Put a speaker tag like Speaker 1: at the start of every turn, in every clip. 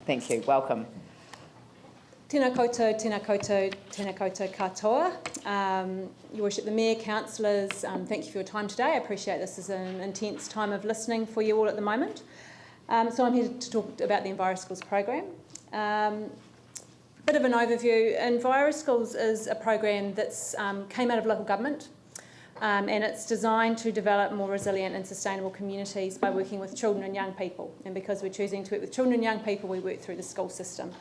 Speaker 1: Thank you. Welcome.
Speaker 2: Tēnā koutou, tēnā koutou, tēnā koutou katoa. Your Worship, the Mayor, councillors, thank you for your time today. I appreciate this is an intense time of listening for you all at the moment. So I'm here to talk about the Enviroschools program. Bit of an overview. Enviroschools is a program that's came out of local government, and it's designed to develop more resilient and sustainable communities by working with children and young people. And because we're choosing to work with children and young people, we work through the school system.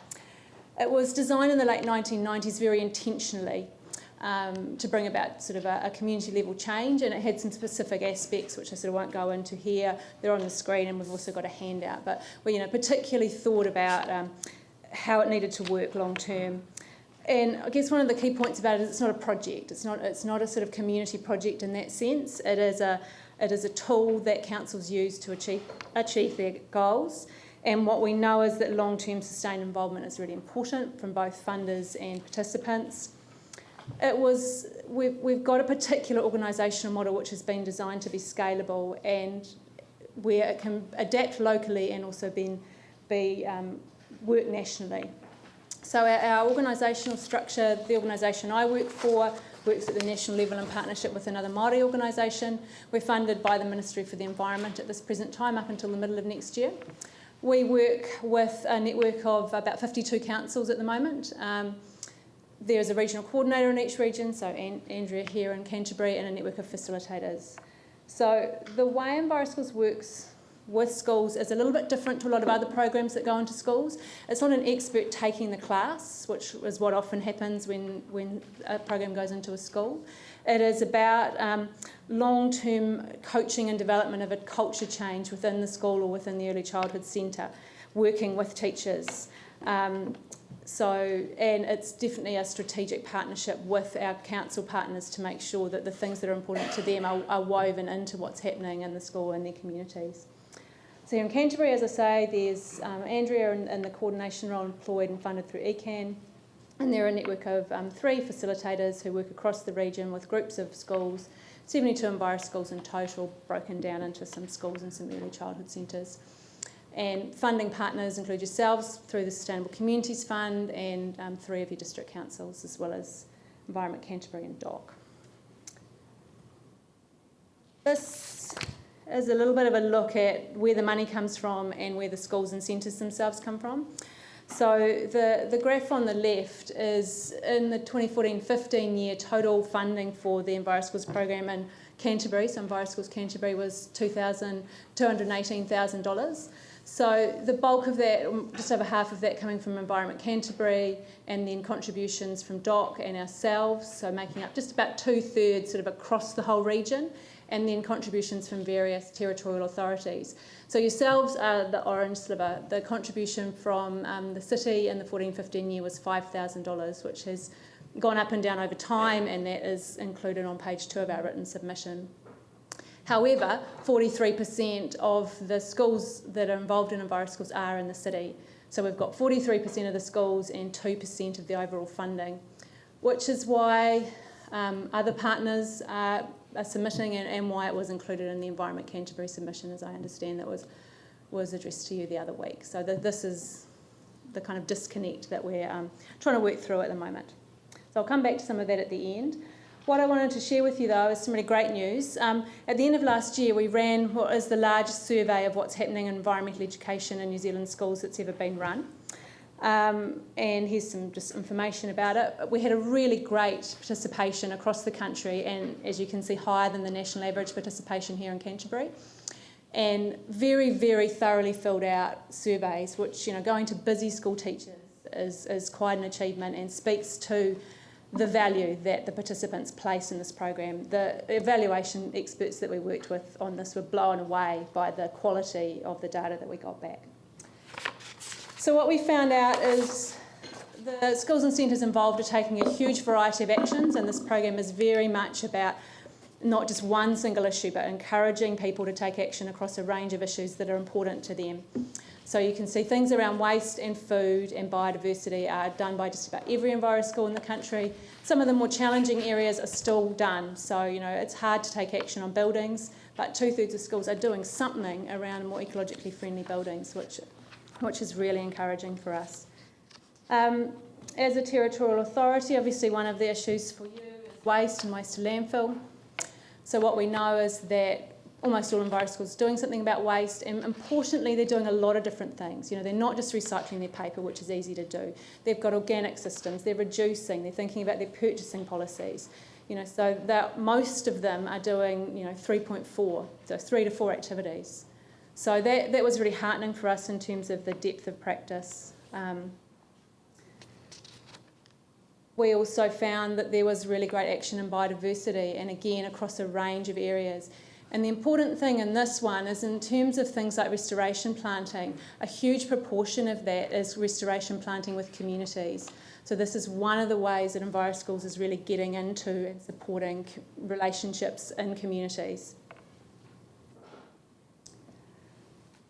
Speaker 2: It was designed in the late 1990s very intentionally to bring about sort of a community level change, and it had some specific aspects which I sort of won't go into here. They're on the screen, and we've also got a handout. But we particularly thought about how it needed to work long term. And I guess one of the key points about it is it's not a project. It's not a sort of community project in that sense. It is a tool that councils use to achieve their goals. And what we know is that long-term sustained involvement is really important from both funders and participants. We've got a particular organisational model which has been designed to be scalable and where it can adapt locally and also be work nationally. So our organisational structure, the organisation I work for, works at the national level in partnership with another Māori organisation. We're funded by the Ministry for the Environment at this present time up until the middle of next year. We work with a network of about 52 councils at the moment. There's a regional coordinator in each region, so Andrea here in Canterbury, and a network of facilitators. So the way Enviroschools works with schools is a little bit different to a lot of other programs that go into schools. It's not an expert taking the class, which is what often happens when a program goes into a school. It is about long-term coaching and development of a culture change within the school or within the early childhood centre, working with teachers. And it's definitely a strategic partnership with our council partners to make sure that the things that are important to them are woven into what's happening in the school and their communities. So here in Canterbury, as I say, there's Andrea in the coordination role employed and funded through ECAN. And there are a network of 3 facilitators who work across the region with groups of schools, 72 Enviroschools in total, broken down into some schools and some early childhood centres. And funding partners include yourselves through the Sustainable Communities Fund and 3 of your district councils, as well as Environment Canterbury and DOC. This is a little bit of a look at where the money comes from and where the schools and centres themselves come from. So the graph on the left is in the 2014-15 year total funding for the Enviroschools program in Canterbury. So Enviroschools Canterbury was $218,000. So the bulk of that, just over half of that coming from Environment Canterbury, and then contributions from DOC and ourselves, so making up just about 2/3 sort of across the whole region, and then contributions from various territorial authorities. So yourselves are the orange sliver. The contribution from the city in the 14-15 year was $5,000, which has gone up and down over time, and that is included on page 2 of our written submission. However, 43% of the schools that are involved in Enviroschools are in the city. So we've got 43% of the schools and 2% of the overall funding, which is why other partners are submitting and why it was included in the Environment Canterbury submission, as I understand that was addressed to you the other week. So this is the kind of disconnect that we're trying to work through at the moment. So I'll come back to some of that at the end. What I wanted to share with you, though, is some really great news. At the end of last year, we ran what is the largest survey of what's happening in environmental education in New Zealand schools that's ever been run. And here's some just information about it. We had a really great participation across the country, and as you can see, higher than the national average participation here in Canterbury. And very, very thoroughly filled out surveys, which, going to busy school teachers is quite an achievement and speaks to the value that the participants place in this program. The evaluation experts that we worked with on this were blown away by the quality of the data that we got back. So what we found out is the schools and centres involved are taking a huge variety of actions, and this program is very much about not just one single issue, but encouraging people to take action across a range of issues that are important to them. So you can see things around waste and food and biodiversity are done by just about every Enviroschool in the country. Some of the more challenging areas are still done. So, it's hard to take action on buildings, but 2/3 of schools are doing something around more ecologically friendly buildings, which which is really encouraging for us. As a territorial authority, obviously one of the issues for you is waste and waste to landfill. So what we know is that almost all Enviroschools are doing something about waste, and importantly they're doing a lot of different things. They're not just recycling their paper, which is easy to do. They've got organic systems, they're reducing, they're thinking about their purchasing policies. So that most of them are doing 3.4, so 3 to 4 activities. So that was really heartening for us in terms of the depth of practice. We also found that there was really great action in biodiversity, and again across a range of areas. And the important thing in this one is in terms of things like restoration planting, a huge proportion of that is restoration planting with communities. So this is one of the ways that Enviroschools is really getting into and supporting relationships in communities.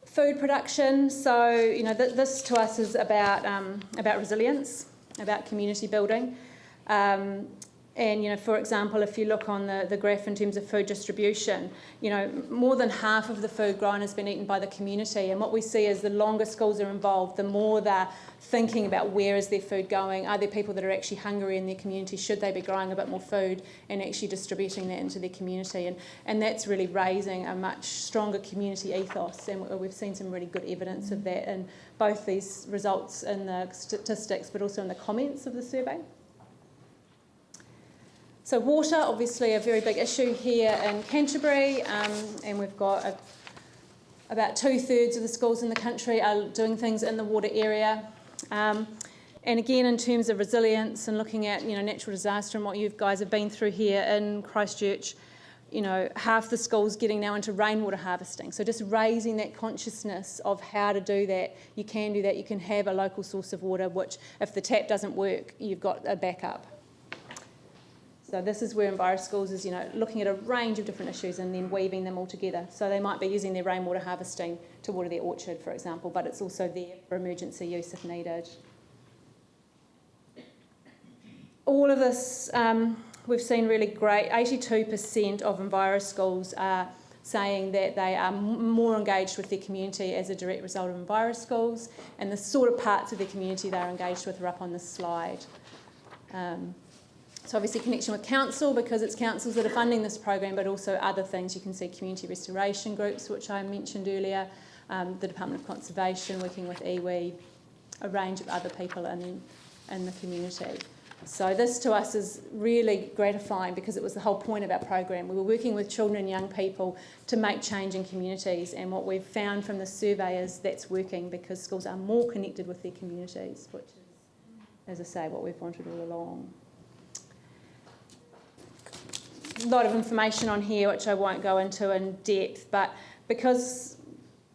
Speaker 2: Food production, so this to us is about resilience, about community building. And, for example, if you look on the graph in terms of food distribution, more than half of the food grown has been eaten by the community. And what we see is the longer schools are involved, the more they're thinking about where is their food going. Are there people that are actually hungry in their community? Should they be growing a bit more food and actually distributing that into their community? And that's really raising a much stronger community ethos. And we've seen some really good evidence of that in both these results in the statistics, but also in the comments of the survey. So water, obviously a very big issue here in Canterbury, and we've got about 2/3 of the schools in the country are doing things in the water area. And again, in terms of resilience and looking at natural disaster and what you guys have been through here in Christchurch, half the schools getting now into rainwater harvesting. So just raising that consciousness of how to do that. You can do that. You can have a local source of water, which if the tap doesn't work, you've got a backup. So this is where Enviroschools is, looking at a range of different issues and then weaving them all together. So they might be using their rainwater harvesting to water their orchard, for example, but it's also there for emergency use if needed. All of this, we've seen really great. 82% of Enviroschools are saying that they are more engaged with their community as a direct result of Enviroschools, and the sort of parts of their community they're engaged with are up on this slide. So obviously connection with council, because it's councils that are funding this program, but also other things. You can see community restoration groups, which I mentioned earlier, the Department of Conservation working with iwi, a range of other people in the community. So this to us is really gratifying because it was the whole point of our program. We were working with children and young people to make change in communities, and what we've found from the survey is that's working because schools are more connected with their communities, which is, as I say, what we've wanted all along. A lot of information on here which I won't go into in depth, but because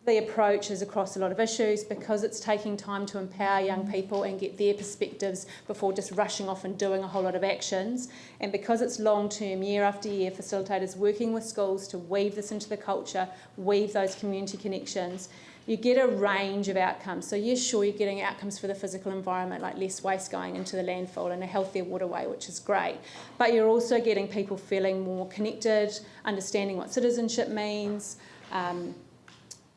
Speaker 2: the approach is across a lot of issues, because it's taking time to empower young people and get their perspectives before just rushing off and doing a whole lot of actions, and because it's long-term, year after year, facilitators working with schools to weave this into the culture, weave those community connections, you get a range of outcomes. So yes, sure, you're getting outcomes for the physical environment, like less waste going into the landfill and a healthier waterway, which is great. But you're also getting people feeling more connected, understanding what citizenship means,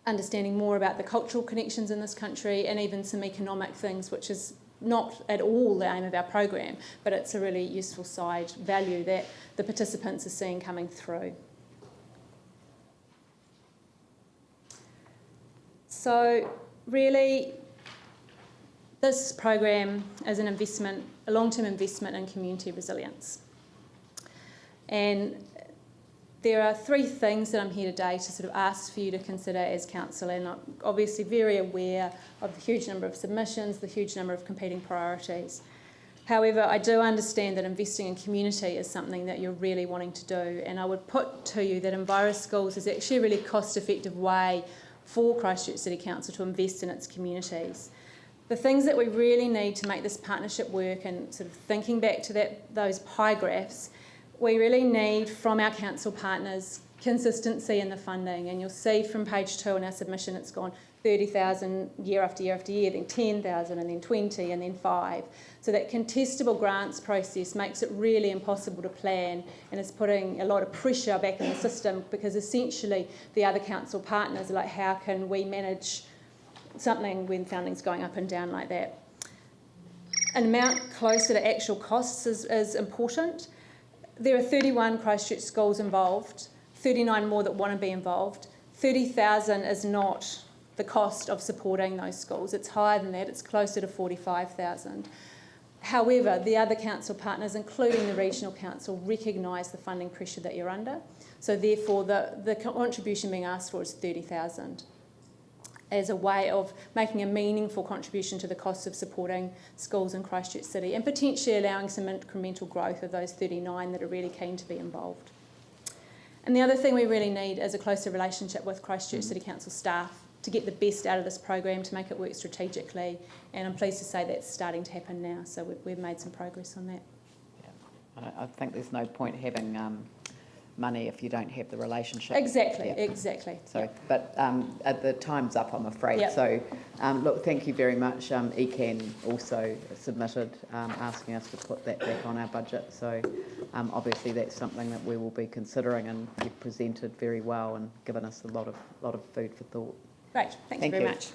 Speaker 2: understanding more about the cultural connections in this country, and even some economic things, which is not at all the aim of our program, but it's a really useful side value that the participants are seeing coming through. So really, this program is an investment, a long-term investment in community resilience. And there are 3 things that I'm here today to sort of ask for you to consider as council, and I'm obviously very aware of the huge number of submissions, the huge number of competing priorities. However, I do understand that investing in community is something that you're really wanting to do, and I would put to you that Enviroschools is actually a really cost-effective way for Christchurch City Council to invest in its communities. The things that we really need to make this partnership work, and sort of thinking back to those pie graphs, we really need from our council partners consistency in the funding, and you'll see from page 2 in our submission it's gone 30,000 year after year after year, then 10,000 and then 20 and then 5. So that contestable grants process makes it really impossible to plan, and it's putting a lot of pressure back in the system, because essentially the other council partners are like, how can we manage something when funding's going up and down like that. An amount closer to actual costs is important. There are 31 Christchurch schools involved, 39 more that want to be involved. 30,000 is not the cost of supporting those schools. It's higher than that, it's closer to 45,000. However, the other council partners, including the regional council, recognise the funding pressure that you're under. So therefore, the contribution being asked for is 30,000 as a way of making a meaningful contribution to the costs of supporting schools in Christchurch City and potentially allowing some incremental growth of those 39 that are really keen to be involved. And the other thing we really need is a closer relationship with Christchurch City Council staff to get the best out of this program, to make it work strategically, and I'm pleased to say that's starting to happen now, so we've made some progress on that.
Speaker 1: Yeah, I think there's no point having money if you don't have the relationship.
Speaker 2: Exactly,
Speaker 1: yeah.
Speaker 2: Exactly.
Speaker 1: So,
Speaker 2: yeah.
Speaker 1: But the time's up, I'm afraid.
Speaker 2: Yep.
Speaker 1: So, look, thank you very much. ECAN also submitted asking us to put that back on our budget. So, obviously that's something that we will be considering, and you've presented very well and given us a lot of food for thought.
Speaker 2: Great, thank you very much.